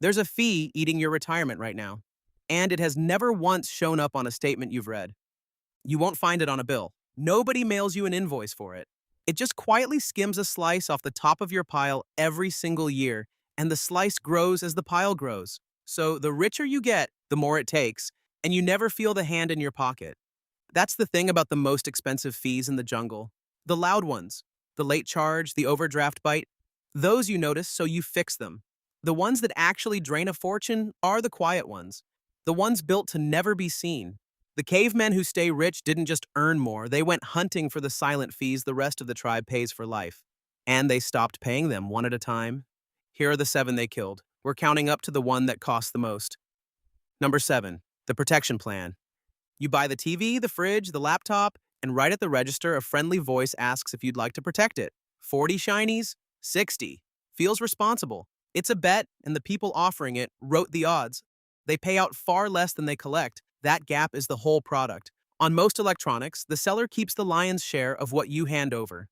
There's a fee eating your retirement right now, and it has never once shown up on a statement you've read. You won't find it on a bill. Nobody mails you an invoice for it. It just quietly skims a slice off the top of your pile every single year, and the slice grows as the pile grows. So the richer you get, the more it takes, and you never feel the hand in your pocket. That's the thing about the most expensive fees in the jungle. The loud ones, the late charge, the overdraft bite, those you notice so you fix them. The ones that actually drain a fortune are the quiet ones, the ones built to never be seen. The cavemen who stay rich didn't just earn more, they went hunting for the silent fees the rest of the tribe pays for life. And they stopped paying them one at a time. Here are the 7 they killed. We're counting up to the one that costs the most. Number 7, the protection plan. You buy the TV, the fridge, the laptop, and right at the register, a friendly voice asks if you'd like to protect it. 40 shinies? 60. Feels responsible. It's a bet, and the people offering it wrote the odds. They pay out far less than they collect. That gap is the whole product. On most electronics, the seller keeps the lion's share of what you hand over.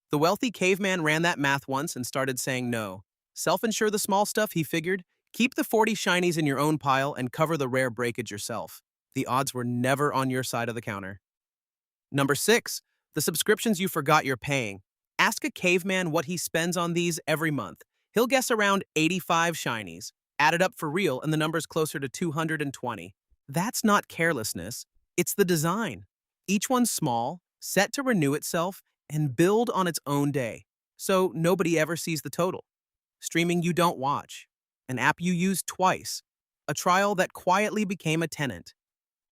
The wealthy caveman ran that math once and started saying no. Self-insure the small stuff, he figured. Keep the 40 shinies in your own pile and cover the rare breakage yourself. The odds were never on your side of the counter. Number 6, the subscriptions you forgot you're paying. Ask a caveman what he spends on these every month. He'll guess around 85 shinies. Add it up for real, and the number's closer to 220. That's not carelessness, it's the design. Each one's small, set to renew itself, and build on its own day. So nobody ever sees the total. Streaming you don't watch. An app you use twice. A trial that quietly became a tenant.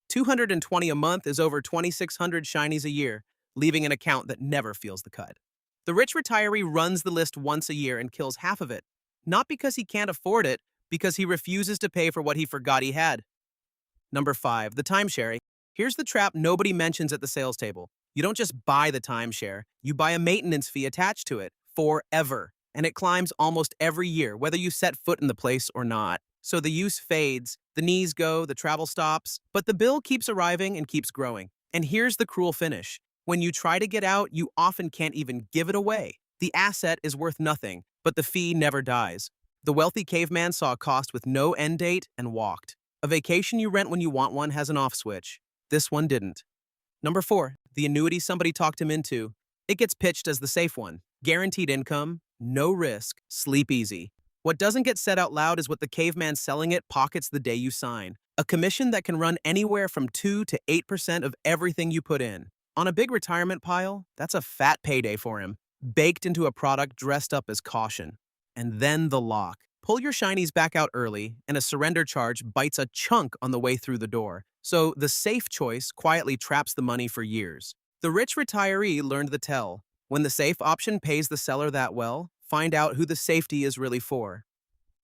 220 a month is over 2,600 shinies a year, leaving an account that never feels the cut. The rich retiree runs the list once a year and kills half of it. Not because he can't afford it, because he refuses to pay for what he forgot he had. Number 5, the timeshare. Here's the trap nobody mentions at the sales table. You don't just buy the timeshare, you buy a maintenance fee attached to it, forever. And it climbs almost every year, whether you set foot in the place or not. So the use fades, the knees go, the travel stops, but the bill keeps arriving and keeps growing. And here's the cruel finish. When you try to get out, you often can't even give it away. The asset is worth nothing, but the fee never dies. The wealthy caveman saw a cost with no end date and walked. A vacation you rent when you want one has an off switch. This one didn't. Number 4, the annuity somebody talked him into. It gets pitched as the safe one. Guaranteed income, no risk, sleep easy. What doesn't get said out loud is what the caveman selling it pockets the day you sign. A commission that can run anywhere from 2 to 8% of everything you put in. On a big retirement pile, that's a fat payday for him, baked into a product dressed up as caution. And then the lock. Pull your shinies back out early, and a surrender charge bites a chunk on the way through the door. So the safe choice quietly traps the money for years. The rich retiree learned the tell. When the safe option pays the seller that well, find out who the safety is really for.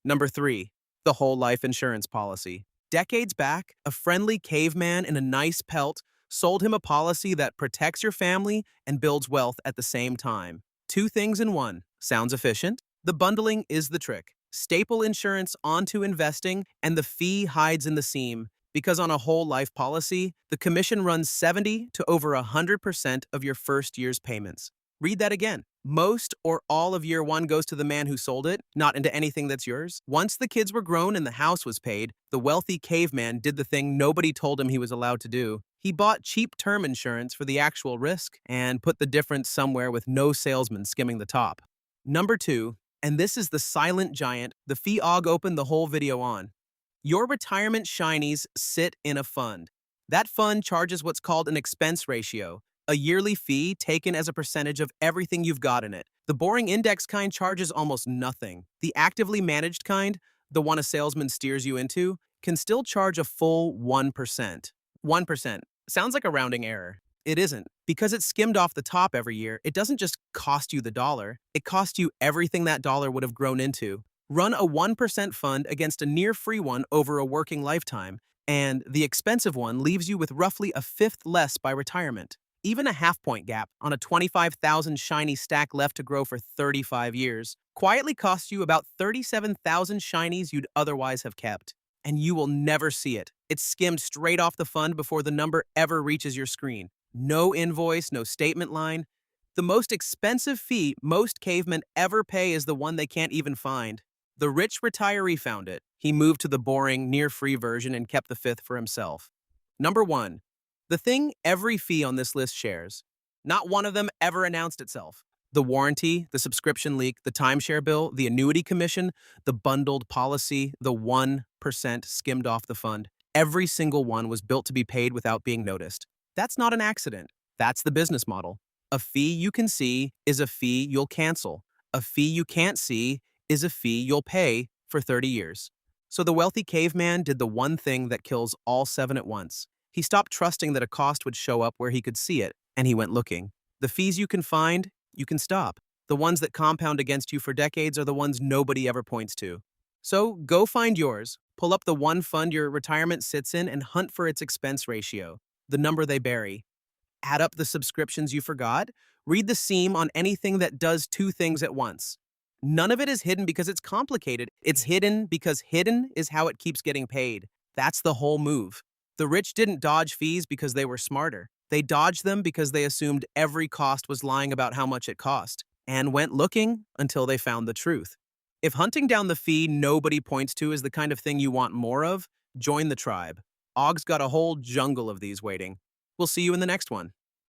Number 3, the whole life insurance policy. Decades back, a friendly caveman in a nice pelt sold him a policy that protects your family and builds wealth at the same time. 2 things in one. Sounds efficient? The bundling is the trick. Staple insurance onto investing, and the fee hides in the seam. Because on a whole life policy, the commission runs 70 to over 100% of your first year's payments. Read that again. Most or all of year 1 goes to the man who sold it, not into anything that's yours. Once the kids were grown and the house was paid, the wealthy caveman did the thing nobody told him he was allowed to do. He bought cheap term insurance for the actual risk and put the difference somewhere with no salesman skimming the top. Number 2, and this is the silent giant the fee og opened the whole video on. Your retirement shinies sit in a fund. That fund charges what's called an expense ratio, a yearly fee taken as a percentage of everything you've got in it. The boring index kind charges almost nothing. The actively managed kind, the one a salesman steers you into, can still charge a full 1%. 1%. Sounds like a rounding error. It isn't. Because it's skimmed off the top every year, it doesn't just cost you the dollar, it costs you everything that dollar would have grown into. Run a 1% fund against a near-free one over a working lifetime, and the expensive one leaves you with roughly a fifth less by retirement. Even a half-point gap on a 25,000 shiny stack left to grow for 35 years quietly costs you about 37,000 shinies you'd otherwise have kept. And you will never see it. It's skimmed straight off the fund before the number ever reaches your screen. No invoice, no statement line. The most expensive fee most cavemen ever pay is the one they can't even find. The rich retiree found it. He moved to the boring, near-free version and kept the fifth for himself. Number 1. The thing every fee on this list shares. Not one of them ever announced itself. The warranty, the subscription leak, the timeshare bill, the annuity commission, the bundled policy, the 1% skimmed off the fund. Every single one was built to be paid without being noticed. That's not an accident. That's the business model. A fee you can see is a fee you'll cancel. A fee you can't see is a fee you'll pay for 30 years. So the wealthy caveman did the one thing that kills all seven at once. He stopped trusting that a cost would show up where he could see it, and he went looking. The fees you can find, you can stop. The ones that compound against you for decades are the ones nobody ever points to. So go find yours, pull up the one fund your retirement sits in, and hunt for its expense ratio, the number they bury. Add up the subscriptions you forgot, read the seam on anything that does two things at once. None of it is hidden because it's complicated. It's hidden because hidden is how it keeps getting paid. That's the whole move. The rich didn't dodge fees because they were smarter. They dodged them because they assumed every cost was lying about how much it cost, and went looking until they found the truth. If hunting down the fee nobody points to is the kind of thing you want more of, join the tribe. Og's got a whole jungle of these waiting. We'll see you in the next one.